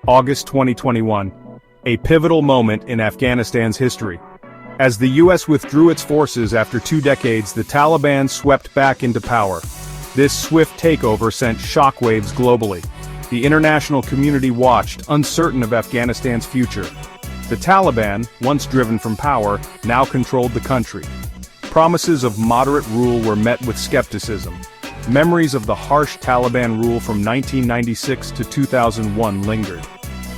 August 2021. A pivotal moment in Afghanistan's history. As the U.S. withdrew its forces after 2 decades, the Taliban swept back into power. This swift takeover sent shockwaves globally. The international community watched, uncertain of Afghanistan's future. The Taliban, once driven from power, now controlled the country. Promises of moderate rule were met with skepticism. Memories of the harsh Taliban rule from 1996 to 2001 lingered.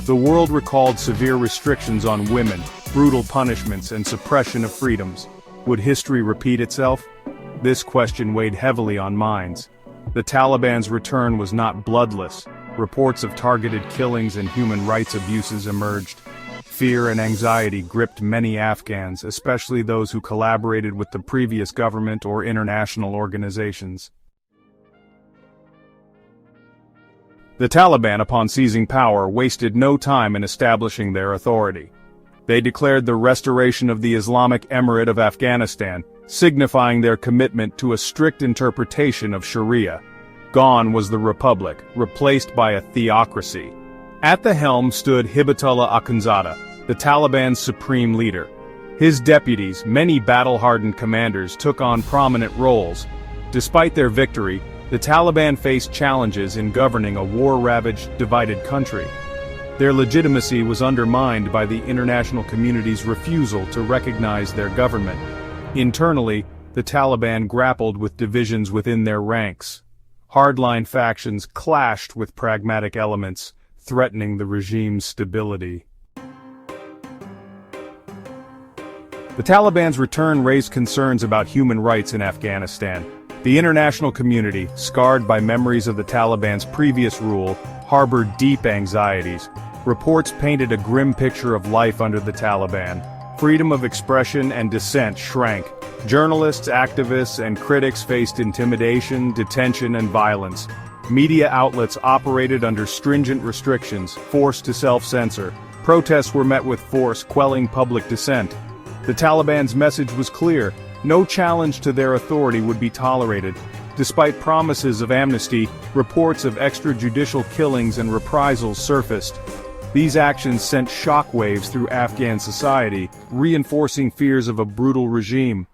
The world recalled severe restrictions on women, brutal punishments, and suppression of freedoms. Would history repeat itself? This question weighed heavily on minds. The Taliban's return was not bloodless. Reports of targeted killings and human rights abuses emerged. Fear and anxiety gripped many Afghans, especially those who collaborated with the previous government or international organizations. The Taliban, upon seizing power, wasted no time in establishing their authority. They declared the restoration of the Islamic Emirate of Afghanistan, signifying their commitment to a strict interpretation of Sharia. Gone was the republic, replaced by a theocracy. At the helm stood Hibatullah Akhundzada, the Taliban's supreme leader. His deputies, many battle-hardened commanders, took on prominent roles. Despite their victory, the Taliban faced challenges in governing a war-ravaged, divided country. Their legitimacy was undermined by the international community's refusal to recognize their government. Internally, the Taliban grappled with divisions within their ranks. Hardline factions clashed with pragmatic elements, threatening the regime's stability. The Taliban's return raised concerns about human rights in Afghanistan. The international community, scarred by memories of the Taliban's previous rule, harbored deep anxieties. Reports painted a grim picture of life under the Taliban. Freedom of expression and dissent shrank. Journalists, activists, and critics faced intimidation, detention, and violence. Media outlets operated under stringent restrictions, forced to self-censor. Protests were met with force, quelling public dissent. The Taliban's message was clear: no challenge to their authority would be tolerated. Despite promises of amnesty, reports of extrajudicial killings and reprisals surfaced. These actions sent shockwaves through Afghan society, reinforcing fears of a brutal regime.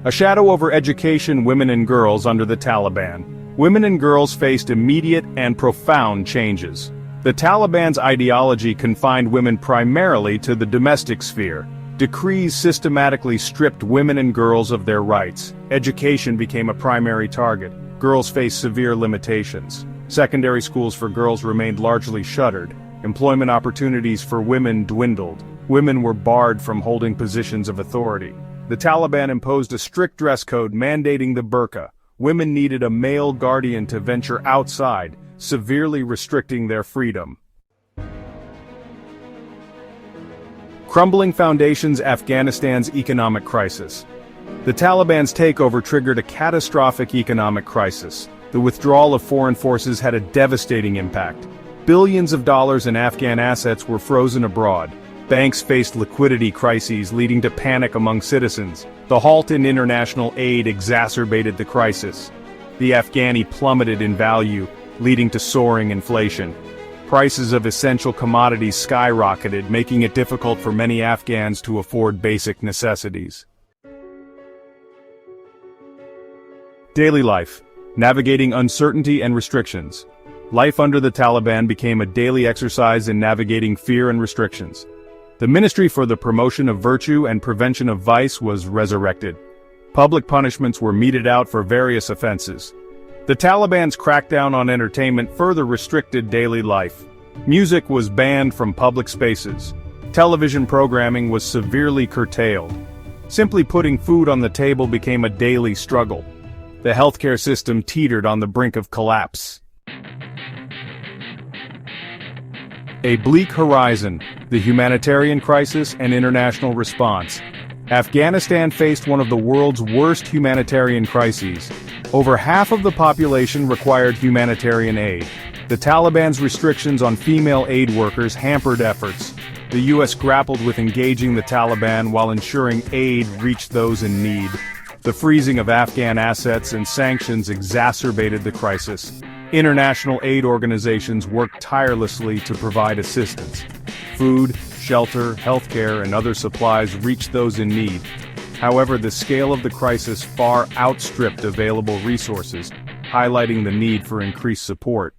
A shadow over education, women and girls under the Taliban. Women and girls faced immediate and profound changes. The Taliban's ideology confined women primarily to the domestic sphere. Decrees systematically stripped women and girls of their rights. Education became a primary target. Girls faced severe limitations. Secondary schools for girls remained largely shuttered. Employment opportunities for women dwindled. Women were barred from holding positions of authority. The Taliban imposed a strict dress code mandating the burqa. Women needed a male guardian to venture outside, severely restricting their freedom. Crumbling foundations. Afghanistan's economic crisis. The Taliban's takeover triggered a catastrophic economic crisis. The withdrawal of foreign forces had a devastating impact. Billions of dollars in Afghan assets were frozen abroad. Banks faced liquidity crises leading to panic among citizens. The halt in international aid exacerbated the crisis. The Afghani plummeted in value, leading to soaring inflation. Prices of essential commodities skyrocketed, making it difficult for many Afghans to afford basic necessities. Daily life. Navigating uncertainty and restrictions. Life under the Taliban became a daily exercise in navigating fear and restrictions. The Ministry for the Promotion of Virtue and Prevention of Vice was resurrected. Public punishments were meted out for various offenses. The Taliban's crackdown on entertainment further restricted daily life. Music was banned from public spaces. Television programming was severely curtailed. Simply putting food on the table became a daily struggle. The healthcare system teetered on the brink of collapse. A bleak horizon, the humanitarian crisis and international response. Afghanistan faced one of the world's worst humanitarian crises. Over half of the population required humanitarian aid. The Taliban's restrictions on female aid workers hampered efforts. The U.S. grappled with engaging the Taliban while ensuring aid reached those in need. The freezing of Afghan assets and sanctions exacerbated the crisis. International aid organizations work tirelessly to provide assistance. Food, shelter, healthcare, and other supplies reach those in need. However, the scale of the crisis far outstripped available resources, highlighting the need for increased support.